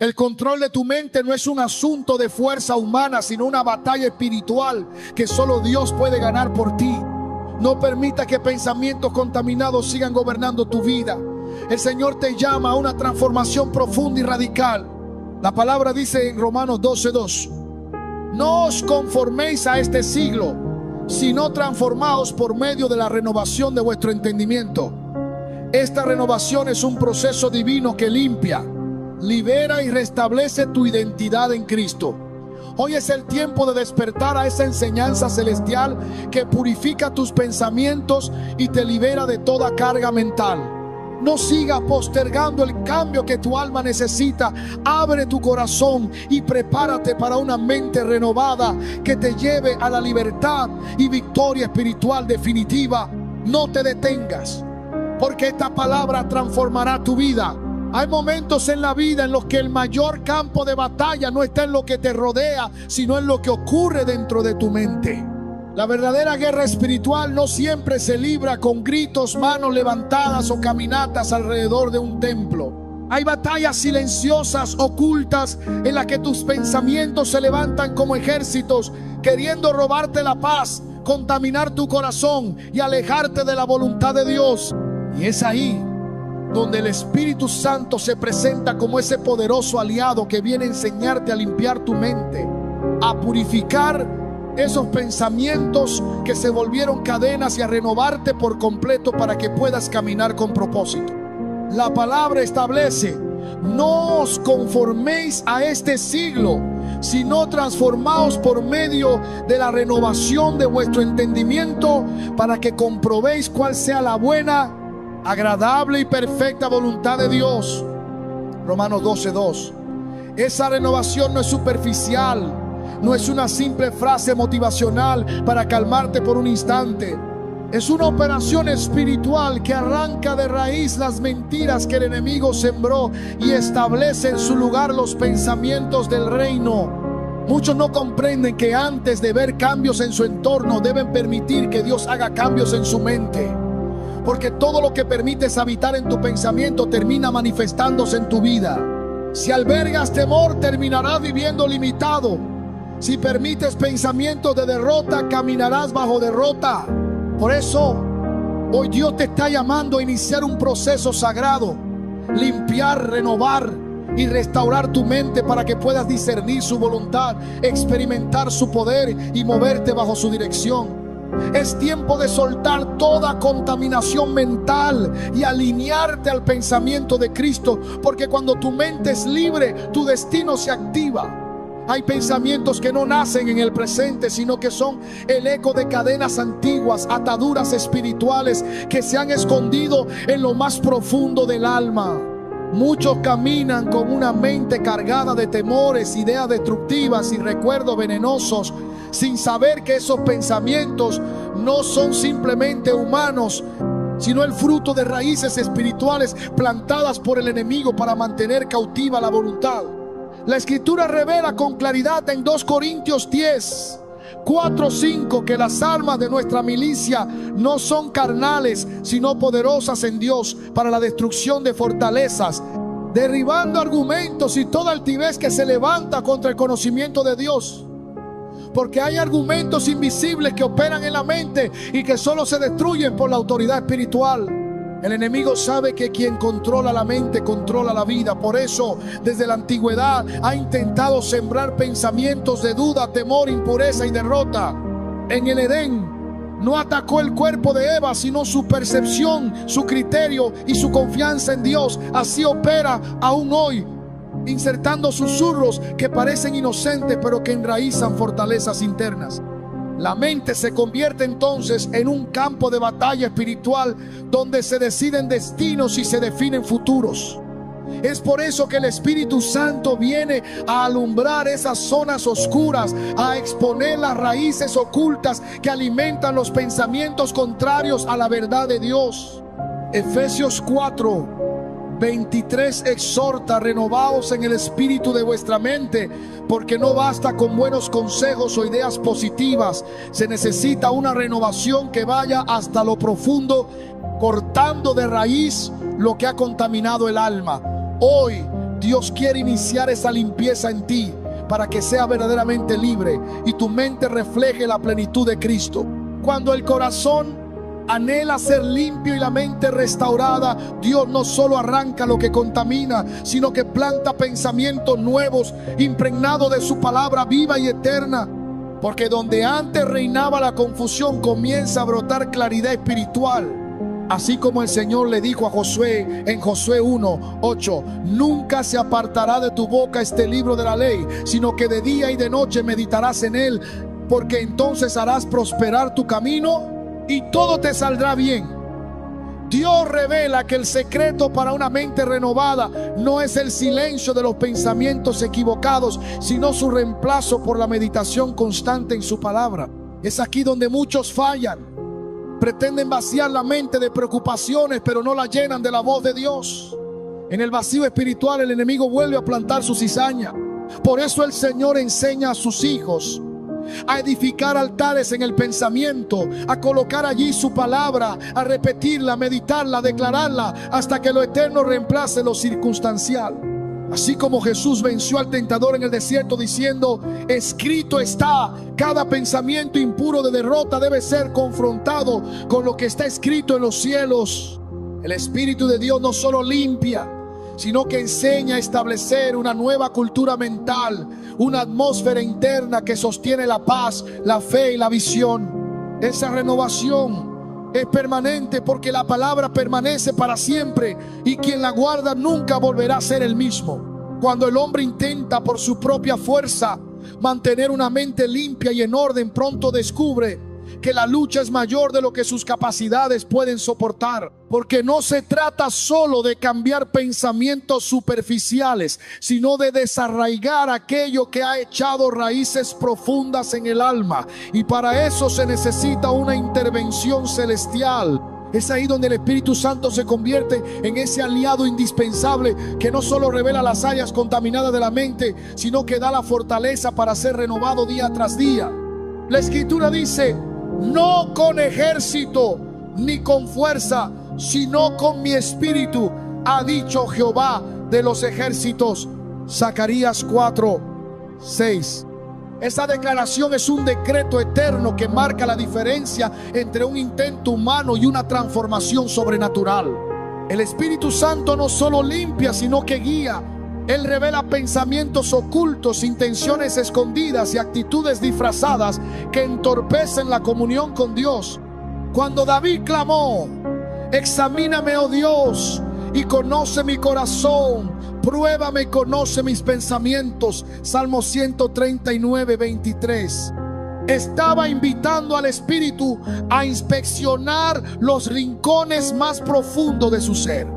El control de tu mente no es un asunto de fuerza humana, sino una batalla espiritual que solo Dios puede ganar por ti. No permita que pensamientos contaminados sigan gobernando tu vida. El Señor te llama a una transformación profunda y radical. La palabra dice en Romanos 12:2: no os conforméis a este siglo, sino transformaos por medio de la renovación de vuestro entendimiento. Esta renovación es un proceso divino que limpia, libera y restablece tu identidad en Cristo. Hoy es el tiempo de despertar a esa enseñanza celestial que purifica tus pensamientos y te libera de toda carga mental. No sigas postergando el cambio que tu alma necesita. Abre tu corazón y prepárate para una mente renovada que te lleve a la libertad y victoria espiritual definitiva. No te detengas, porque esta palabra transformará tu vida. Hay momentos en la vida en los que el mayor campo de batalla no está en lo que te rodea, sino en lo que ocurre dentro de tu mente. La verdadera guerra espiritual no siempre se libra con gritos, manos levantadas o caminatas alrededor de un templo. Hay batallas silenciosas, ocultas, en las que tus pensamientos se levantan como ejércitos, queriendo robarte la paz, contaminar tu corazón y alejarte de la voluntad de Dios. Y es ahí donde el Espíritu Santo se presenta como ese poderoso aliado que viene a enseñarte a limpiar tu mente, a purificar esos pensamientos que se volvieron cadenas y a renovarte por completo para que puedas caminar con propósito. La palabra establece: no os conforméis a este siglo, sino transformaos por medio de la renovación de vuestro entendimiento, para que comprobéis cuál sea la buena, agradable y perfecta voluntad de Dios. Romanos 12:2. Esa renovación no es superficial, no es una simple frase motivacional para calmarte por un instante. Es una operación espiritual que arranca de raíz las mentiras que el enemigo sembró y establece en su lugar los pensamientos del reino. Muchos no comprenden que antes de ver cambios en su entorno deben permitir que Dios haga cambios en su mente, porque todo lo que permites habitar en tu pensamiento termina manifestándose en tu vida. Si albergas temor, terminarás viviendo limitado. Si permites pensamientos de derrota, caminarás bajo derrota. Por eso, hoy Dios te está llamando a iniciar un proceso sagrado, limpiar, renovar y restaurar tu mente para que puedas discernir su voluntad, experimentar su poder y moverte bajo su dirección. Es tiempo de soltar toda contaminación mental y alinearte al pensamiento de Cristo, porque cuando tu mente es libre, tu destino se activa. Hay pensamientos que no nacen en el presente, sino que son el eco de cadenas antiguas, ataduras espirituales que se han escondido en lo más profundo del alma. Muchos caminan con una mente cargada de temores, ideas destructivas y recuerdos venenosos, sin saber que esos pensamientos no son simplemente humanos, sino el fruto de raíces espirituales plantadas por el enemigo para mantener cautiva la voluntad. La Escritura revela con claridad en 2 Corintios 10, 4-5 que las armas de nuestra milicia no son carnales, sino poderosas en Dios para la destrucción de fortalezas, derribando argumentos y toda altivez que se levanta contra el conocimiento de Dios. Porque hay argumentos invisibles que operan en la mente y que solo se destruyen por la autoridad espiritual. El enemigo sabe que quien controla la mente controla la vida. Por eso, desde la antigüedad ha intentado sembrar pensamientos de duda, temor, impureza y derrota. En el Edén no atacó el cuerpo de Eva, sino su percepción, su criterio y su confianza en Dios. Así opera aún hoy, insertando susurros que parecen inocentes, pero que enraizan fortalezas internas. La mente se convierte entonces en un campo de batalla espiritual donde se deciden destinos y se definen futuros. Es por eso que el Espíritu Santo viene a alumbrar esas zonas oscuras, a exponer las raíces ocultas que alimentan los pensamientos contrarios a la verdad de Dios. Efesios 4:23 exhorta: renovaos en el espíritu de vuestra mente, porque no basta con buenos consejos o ideas positivas. Se necesita una renovación que vaya hasta lo profundo, cortando de raíz lo que ha contaminado el alma. Hoy Dios quiere iniciar esa limpieza en ti para que sea verdaderamente libre y tu mente refleje la plenitud de Cristo. Cuando el corazón anhela ser limpio y la mente restaurada, Dios no solo arranca lo que contamina, sino que planta pensamientos nuevos, impregnados de su palabra viva y eterna. Porque donde antes reinaba la confusión, comienza a brotar claridad espiritual. Así como el Señor le dijo a Josué en Josué 1:8: nunca se apartará de tu boca este libro de la ley, sino que de día y de noche meditarás en él, porque entonces harás prosperar tu camino y todo te saldrá bien. Dios revela que el secreto para una mente renovada no es el silencio de los pensamientos equivocados, sino su reemplazo por la meditación constante en su palabra. Es aquí donde muchos fallan. Pretenden vaciar la mente de preocupaciones, pero no la llenan de la voz de Dios. En el vacío espiritual el enemigo vuelve a plantar su cizaña. Por eso el Señor enseña a sus hijos a edificar altares en el pensamiento, a colocar allí su palabra, a repetirla, meditarla, declararla, hasta que lo eterno reemplace lo circunstancial. Así como Jesús venció al tentador en el desierto diciendo: escrito está, cada pensamiento impuro de derrota debe ser confrontado con lo que está escrito en los cielos. El Espíritu de Dios no solo limpia, sino que enseña a establecer una nueva cultura mental, una atmósfera interna que sostiene la paz, la fe y la visión. Esa renovación es permanente porque la palabra permanece para siempre y quien la guarda nunca volverá a ser el mismo. Cuando el hombre intenta por su propia fuerza mantener una mente limpia y en orden, pronto descubre que la lucha es mayor de lo que sus capacidades pueden soportar, porque no se trata solo de cambiar pensamientos superficiales, sino de desarraigar aquello que ha echado raíces profundas en el alma, y para eso se necesita una intervención celestial. Es ahí donde el Espíritu Santo se convierte en ese aliado indispensable que no solo revela las áreas contaminadas de la mente, sino que da la fortaleza para ser renovado día tras día. La Escritura dice: no con ejército ni con fuerza, sino con mi espíritu, ha dicho Jehová de los ejércitos. Zacarías 4:6. Esa declaración es un decreto eterno que marca la diferencia entre un intento humano y una transformación sobrenatural. El Espíritu Santo no solo limpia, sino que guía. Él revela pensamientos ocultos, intenciones escondidas y actitudes disfrazadas que entorpecen la comunión con Dios. Cuando David clamó: examíname, oh Dios, y conoce mi corazón, pruébame y conoce mis pensamientos. Salmo 139:23. Estaba invitando al Espíritu a inspeccionar los rincones más profundos de su ser.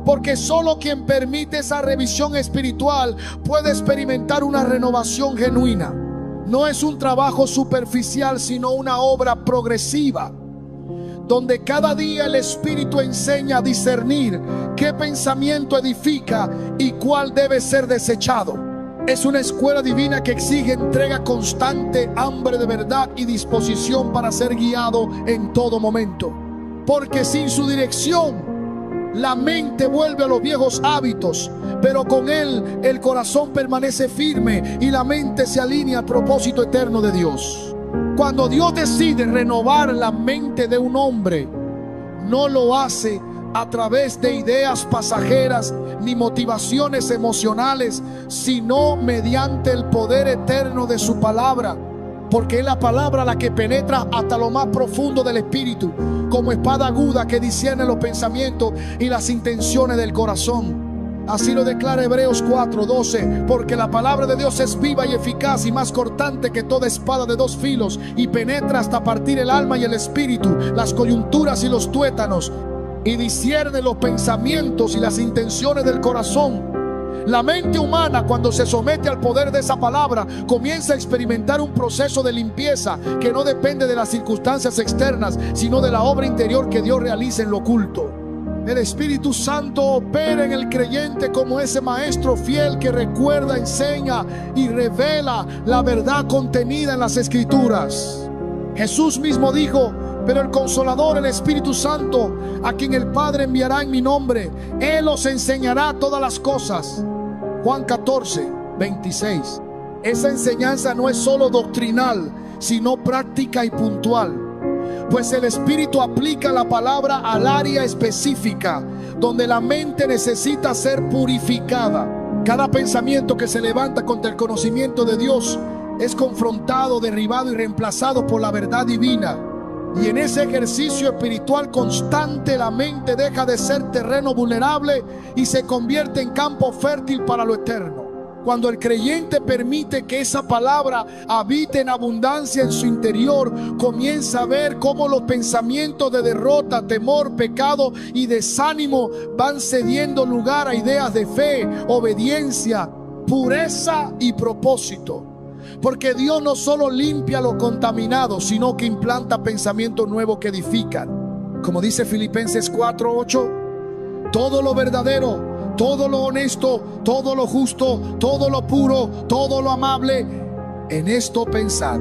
Porque solo quien permite esa revisión espiritual puede experimentar una renovación genuina. No es un trabajo superficial, sino una obra progresiva, donde cada día el Espíritu enseña a discernir qué pensamiento edifica y cuál debe ser desechado. Es una escuela divina que exige entrega constante, hambre de verdad y disposición para ser guiado en todo momento. Porque sin su dirección, la mente vuelve a los viejos hábitos, pero con él el corazón permanece firme y la mente se alinea al propósito eterno de Dios. Cuando Dios decide renovar la mente de un hombre, no lo hace a través de ideas pasajeras ni motivaciones emocionales, sino mediante el poder eterno de su palabra. Porque es la palabra la que penetra hasta lo más profundo del espíritu, como espada aguda que discierne los pensamientos y las intenciones del corazón. Así lo declara Hebreos 4:12. Porque la palabra de Dios es viva y eficaz y más cortante que toda espada de dos filos, y penetra hasta partir el alma y el espíritu, las coyunturas y los tuétanos, y discierne los pensamientos y las intenciones del corazón. La mente humana, cuando se somete al poder de esa palabra, comienza a experimentar un proceso de limpieza que no depende de las circunstancias externas, sino de la obra interior que Dios realiza en lo oculto. El Espíritu Santo opera en el creyente como ese maestro fiel que recuerda, enseña y revela la verdad contenida en las Escrituras. Jesús mismo dijo: Pero el Consolador, el Espíritu Santo, a quien el Padre enviará en mi nombre, Él os enseñará todas las cosas. Juan 14, 26. Esa enseñanza no es solo doctrinal, sino práctica y puntual. Pues el Espíritu aplica la palabra al área específica donde la mente necesita ser purificada. Cada pensamiento que se levanta contra el conocimiento de Dios es confrontado, derribado y reemplazado por la verdad divina. Y en ese ejercicio espiritual constante, la mente deja de ser terreno vulnerable y se convierte en campo fértil para lo eterno. Cuando el creyente permite que esa palabra habite en abundancia en su interior, comienza a ver cómo los pensamientos de derrota, temor, pecado y desánimo van cediendo lugar a ideas de fe, obediencia, pureza y propósito. Porque Dios no solo limpia lo contaminado, sino que implanta pensamientos nuevos que edifican. Como dice Filipenses 4:8, todo lo verdadero, todo lo honesto, todo lo justo, todo lo puro, todo lo amable, en esto pensar.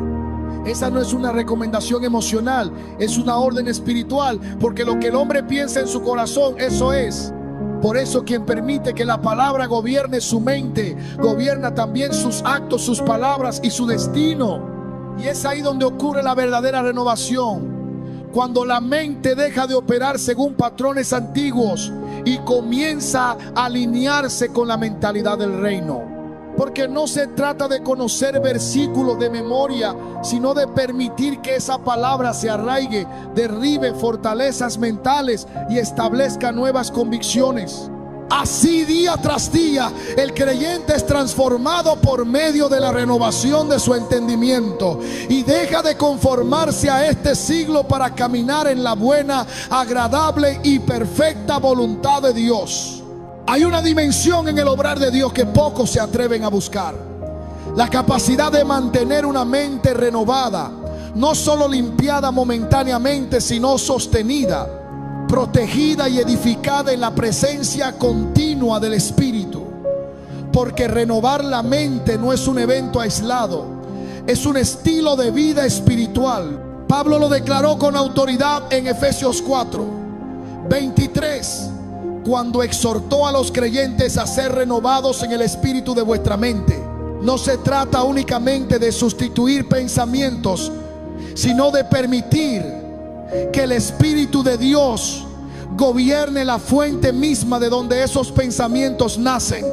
Esa no es una recomendación emocional, es una orden espiritual, porque lo que el hombre piensa en su corazón, eso es. Por eso quien permite que la palabra gobierne su mente, gobierna también sus actos, sus palabras y su destino. Y es ahí donde ocurre la verdadera renovación. Cuando la mente deja de operar según patrones antiguos y comienza a alinearse con la mentalidad del reino. Porque no se trata de conocer versículos de memoria, sino de permitir que esa palabra se arraigue, derribe fortalezas mentales y establezca nuevas convicciones. Así día tras día el creyente es transformado por medio de la renovación de su entendimiento y deja de conformarse a este siglo para caminar en la buena, agradable y perfecta voluntad de Dios. Hay una dimensión en el obrar de Dios que pocos se atreven a buscar: la capacidad de mantener una mente renovada, no solo limpiada momentáneamente, sino sostenida, protegida y edificada en la presencia continua del Espíritu. Porque renovar la mente no es un evento aislado, es un estilo de vida espiritual. Pablo lo declaró con autoridad en Efesios 4:23, cuando exhortó a los creyentes a ser renovados en el espíritu de vuestra mente. No se trata únicamente de sustituir pensamientos, sino de permitir que el Espíritu de Dios gobierne la fuente misma de donde esos pensamientos nacen.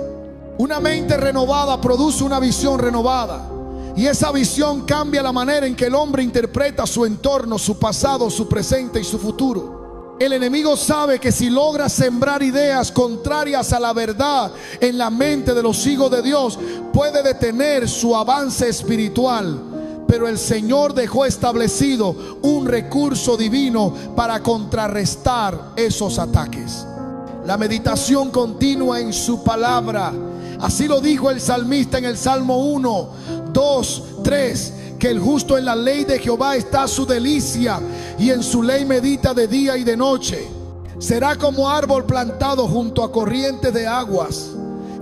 Una mente renovada produce una visión renovada, y esa visión cambia la manera en que el hombre interpreta su entorno, su pasado, su presente y su futuro. El enemigo sabe que si logra sembrar ideas contrarias a la verdad en la mente de los hijos de Dios, puede detener su avance espiritual. Pero el Señor dejó establecido un recurso divino para contrarrestar esos ataques: la meditación continua en su palabra. Así lo dijo el salmista en el Salmo 1, 2, 3, que el justo en la ley de Jehová está su delicia, y en su ley medita de día y de noche. Será como árbol plantado junto a corrientes de aguas,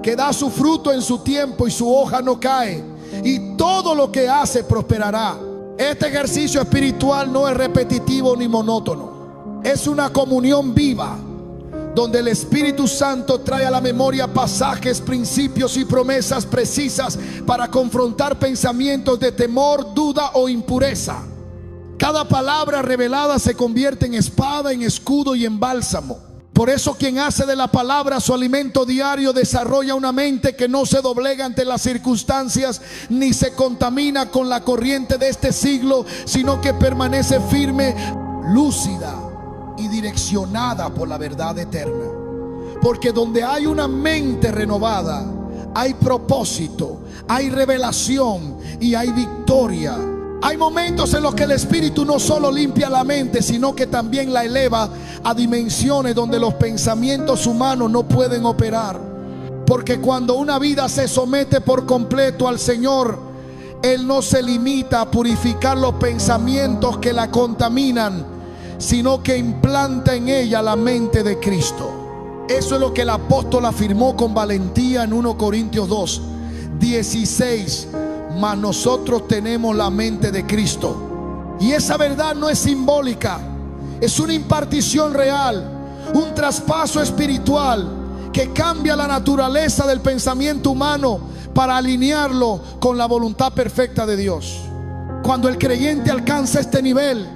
que da su fruto en su tiempo y su hoja no cae, y todo lo que hace prosperará. Este ejercicio espiritual no es repetitivo ni monótono, es una comunión viva, donde el Espíritu Santo trae a la memoria pasajes, principios y promesas precisas para confrontar pensamientos de temor, duda o impureza. Cada palabra revelada se convierte en espada, en escudo y en bálsamo. Por eso quien hace de la palabra su alimento diario desarrolla una mente que no se doblega ante las circunstancias ni se contamina con la corriente de este siglo, sino que permanece firme, lúcida y direccionada por la verdad eterna. Porque donde hay una mente renovada, hay propósito, hay revelación y hay victoria. Hay momentos en los que el Espíritu no solo limpia la mente, sino que también la eleva a dimensiones donde los pensamientos humanos no pueden operar. Porque cuando una vida se somete por completo al Señor, Él no se limita a purificar los pensamientos que la contaminan, sino que implanta en ella la mente de Cristo. Eso es lo que el apóstol afirmó con valentía en 1 Corintios 2:16. Mas nosotros tenemos la mente de Cristo. Y esa verdad no es simbólica, es una impartición real, un traspaso espiritual que cambia la naturaleza del pensamiento humano para alinearlo con la voluntad perfecta de Dios. Cuando el creyente alcanza este nivel,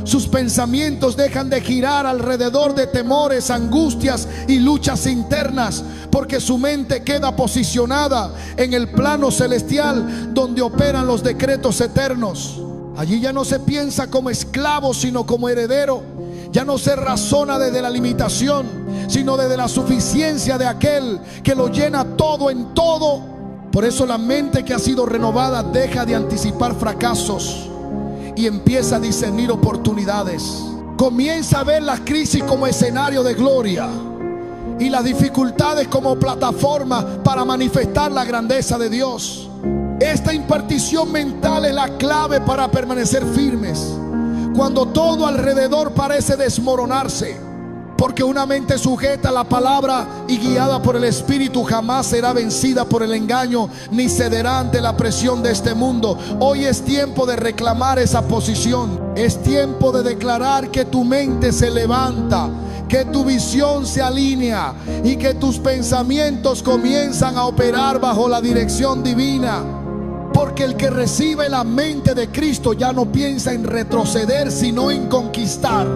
sus pensamientos dejan de girar alrededor de temores, angustias y luchas internas, porque su mente queda posicionada en el plano celestial donde operan los decretos eternos. Allí ya no se piensa como esclavo, sino como heredero. Ya no se razona desde la limitación, sino desde la suficiencia de aquel que lo llena todo en todo. Por eso la mente que ha sido renovada deja de anticipar fracasos y empieza a discernir oportunidades. Comienza a ver la crisis como escenario de gloria y las dificultades como plataforma para manifestar la grandeza de Dios. Esta impartición mental es la clave para permanecer firmes cuando todo alrededor parece desmoronarse, porque una mente sujeta a la palabra y guiada por el Espíritu jamás será vencida por el engaño ni cederá ante la presión de este mundo. Hoy es tiempo de reclamar esa posición. Es tiempo de declarar que tu mente se levanta, que tu visión se alinea y que tus pensamientos comienzan a operar bajo la dirección divina. Porque el que recibe la mente de Cristo ya no piensa en retroceder, sino en conquistar.